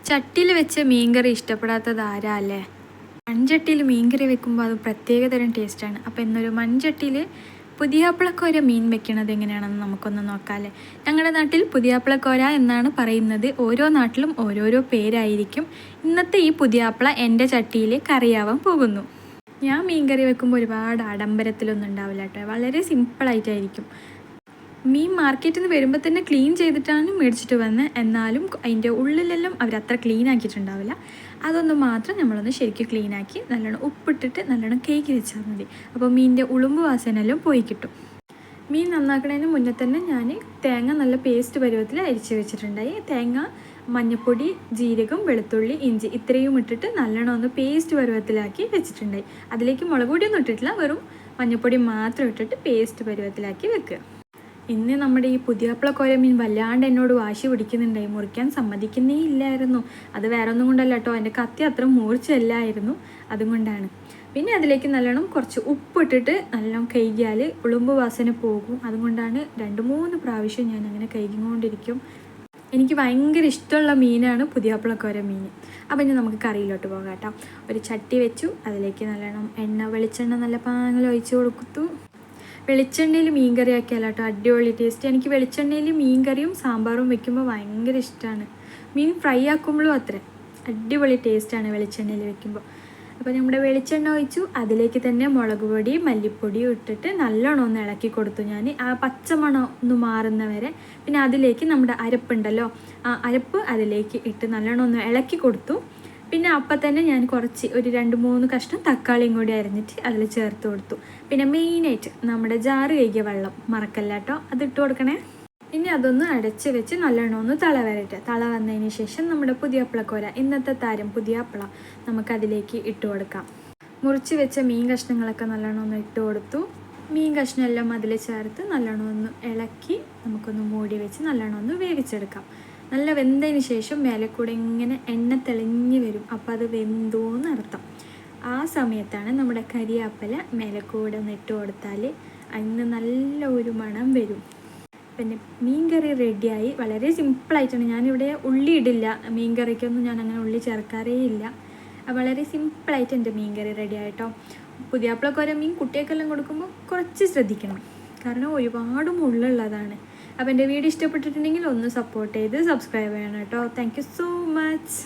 ചട്ടിയിൽ വെച്ച് മീൻകറി ഇഷ്ടപ്പെടാത്തത് ആരാ അല്ലേ? മൺചട്ടിയിൽ മീൻകറി വെക്കുമ്പോൾ അത് പ്രത്യേകതരം ടേസ്റ്റാണ്. അപ്പോൾ ഇന്നൊരു മൺചട്ടിയിൽ പുതിയാപ്പിളക്കോര മീൻ വെക്കണത് എങ്ങനെയാണെന്ന് നമുക്കൊന്ന് നോക്കാമല്ലേ. ഞങ്ങളുടെ നാട്ടിൽ പുതിയാപ്പിളക്കോര എന്നാണ് പറയുന്നത്. ഓരോ നാട്ടിലും ഓരോരോ പേരായിരിക്കും. ഇന്നത്തെ ഈ പുതിയാപ്പിള എൻ്റെ ചട്ടിയിൽ കറിയാവാൻ പോകുന്നു. ഞാൻ മീൻകറി വെക്കുമ്പോൾ ഒരുപാട് ആഡംബരത്തിലൊന്നും ഉണ്ടാവില്ല കേട്ടോ. വളരെ സിമ്പിളായിട്ടായിരിക്കും. മീൻ മാർക്കറ്റിൽ നിന്ന് വരുമ്പോൾ തന്നെ ക്ലീൻ ചെയ്തിട്ടാണ് മേടിച്ചിട്ട് വന്നത്. എന്നാലും അതിൻ്റെ ഉള്ളിലെല്ലാം അവരത്ര ക്ലീൻ ആക്കിയിട്ടുണ്ടാവില്ല. അതൊന്ന് മാത്രം നമ്മളൊന്ന് ശരിക്കും ക്ലീനാക്കി നല്ലോണം ഉപ്പിട്ടിട്ട് നല്ലോണം കേക്ക് വെച്ചാൽ മതി. അപ്പോൾ മീനിൻ്റെ ഉളുമ്പ് വാസനെല്ലാം പോയി കിട്ടും. മീൻ നന്നാക്കുന്നതിന് മുന്നേ തന്നെ ഞാൻ തേങ്ങ നല്ല പേസ്റ്റ് പരുവത്തിൽ അരിച്ച് വെച്ചിട്ടുണ്ടായി. തേങ്ങ, മഞ്ഞൾപ്പൊടി, ജീരകം, വെളുത്തുള്ളി, ഇഞ്ചി ഇത്രയും ഇട്ടിട്ട് നല്ലോണം ഒന്ന് പേസ്റ്റ് പരുവത്തിലാക്കി വെച്ചിട്ടുണ്ടായി. അതിലേക്ക് മുളക് പൊടിയൊന്നും ഇട്ടിട്ടില്ല, വെറും മഞ്ഞൾപ്പൊടി മാത്രം ഇട്ടിട്ട് പേസ്റ്റ് പരുവത്തിലാക്കി വെക്കുക. ഇന്ന് നമ്മുടെ ഈ പുതിയാപ്പിളക്കോര മീൻ വല്ലാണ്ട് എന്നോട് വാശി പിടിക്കുന്നുണ്ടായി. മുറിക്കാൻ സമ്മതിക്കുന്നേ ഇല്ലായിരുന്നു. അത് വേറെ ഒന്നും കൊണ്ടല്ല കേട്ടോ, എൻ്റെ കത്തി അത്ര മൂർച്ചയല്ലായിരുന്നു, അതുകൊണ്ടാണ്. പിന്നെ അതിലേക്ക് നല്ലോണം കുറച്ച് ഉപ്പിട്ടിട്ട് നല്ലോണം കഴുകിയാൽ ഉളുമ്പ് വാസന പോകും. അതുകൊണ്ടാണ് 2-3 പ്രാവശ്യം ഞാൻ അങ്ങനെ കഴുകിക്കൊണ്ടിരിക്കും. എനിക്ക് ഭയങ്കര ഇഷ്ടമുള്ള മീനാണ് പുതിയാപ്പിളക്കോര മീൻ. അപ്പം ഇനി നമുക്ക് കറിയിലോട്ട് പോകാം കേട്ടോ. ഒരു ചട്ടി വെച്ചു, അതിലേക്ക് നല്ലോണം വെളിച്ചെണ്ണ നല്ല പാങ്ങിൽ ഒഴിച്ച് കൊടുത്തു. വെളിച്ചെണ്ണയിൽ മീൻ കറി ആക്കിയാലോ കേട്ടോ അടിപൊളി ടേസ്റ്റ്. എനിക്ക് വെളിച്ചെണ്ണയിൽ മീൻ കറിയും സാമ്പാറും വെക്കുമ്പോൾ ഭയങ്കര ഇഷ്ടമാണ്. മീൻ ഫ്രൈ ആക്കുമ്പോഴും അത്ര അടിപൊളി ടേസ്റ്റാണ് വെളിച്ചെണ്ണയിൽ വെക്കുമ്പോൾ. അപ്പോൾ നമ്മുടെ വെളിച്ചെണ്ണ ഒഴിച്ചു, അതിലേക്ക് തന്നെ മുളക് പൊടി, മല്ലിപ്പൊടിയും ഇട്ടിട്ട് നല്ലോണം ഒന്ന് ഇളക്കി കൊടുത്തു ഞാൻ, ആ പച്ചമണം ഒന്ന് മാറുന്നവരെ. പിന്നെ അതിലേക്ക് നമ്മുടെ അരപ്പുണ്ടല്ലോ, ആ അരപ്പ് അതിലേക്ക് ഇട്ട് നല്ലോണം ഒന്ന് ഇളക്കി കൊടുത്തു. പിന്നെ അപ്പം തന്നെ ഞാൻ കുറച്ച് ഒരു 2-3 കഷ്ണം തക്കാളിയും കൂടി അരിഞ്ഞിട്ട് അതിൽ ചേർത്ത് കൊടുത്തു. പിന്നെ മെയിനായിട്ട് നമ്മുടെ ജാറ് കഴുകിയ വെള്ളം മറക്കല്ല കേട്ടോ, അതിട്ട് കൊടുക്കണേ. ഇനി അതൊന്ന് അടച്ച് വെച്ച് നല്ലോണം ഒന്ന് തള വരട്ടെ. തള വന്നതിന് ശേഷം നമ്മുടെ പുതിയാപ്പിളക്കോര, ഇന്നത്തെ താരം പുതിയാപ്പിള, നമുക്കതിലേക്ക് ഇട്ട് കൊടുക്കാം. മുറിച്ച് വെച്ച മീൻ കഷ്ണങ്ങളൊക്കെ നല്ലോണം ഒന്ന് ഇട്ട് കൊടുത്തു. മീൻ കഷ്ണം എല്ലാം അതിൽ ചേർത്ത് നല്ലോണം ഒന്ന് ഇളക്കി നമുക്കൊന്ന് മൂടി വെച്ച് നല്ലോണം ഒന്ന് വേവിച്ചെടുക്കാം. നല്ല വെന്തതിന് ശേഷം മേലെ കൂടെ ഇങ്ങനെ എണ്ണ തെളിഞ്ഞ് വരും. അപ്പോൾ അത് വെന്തോന്ന് അർത്ഥം. ആ സമയത്താണ് നമ്മുടെ കരിയാപ്പല മേലെ കൂടെ ഒന്ന് ഇട്ട് കൊടുത്താൽ അതിന് നല്ല ഒരു മണം വരും. പിന്നെ മീൻ കറി റെഡിയായി. വളരെ സിമ്പിളായിട്ടാണ്. ഞാനിവിടെ ഉള്ളി ഇടില്ല, മീൻ കറിക്കൊന്നും ഞാൻ അങ്ങനെ ഉള്ളി ചേർക്കാറേ ഇല്ല. വളരെ സിമ്പിളായിട്ട് എൻ്റെ മീൻ കറി റെഡി ആയിട്ടോ. പുതിയാപ്പിളക്കോര മീൻ കുട്ടികൾക്കെല്ലാം കൊടുക്കുമ്പോൾ കുറച്ച് ശ്രദ്ധിക്കണം, കാരണം ഒരുപാട് മുള്ളുള്ളതാണ്. അപ്പോൾ എൻ്റെ വീഡിയോ ഇഷ്ടപ്പെട്ടിട്ടുണ്ടെങ്കിൽ ഒന്ന് സപ്പോർട്ട് ചെയ്ത് സബ്സ്ക്രൈബ് ചെയ്യണം കേട്ടോ. Thank you so much.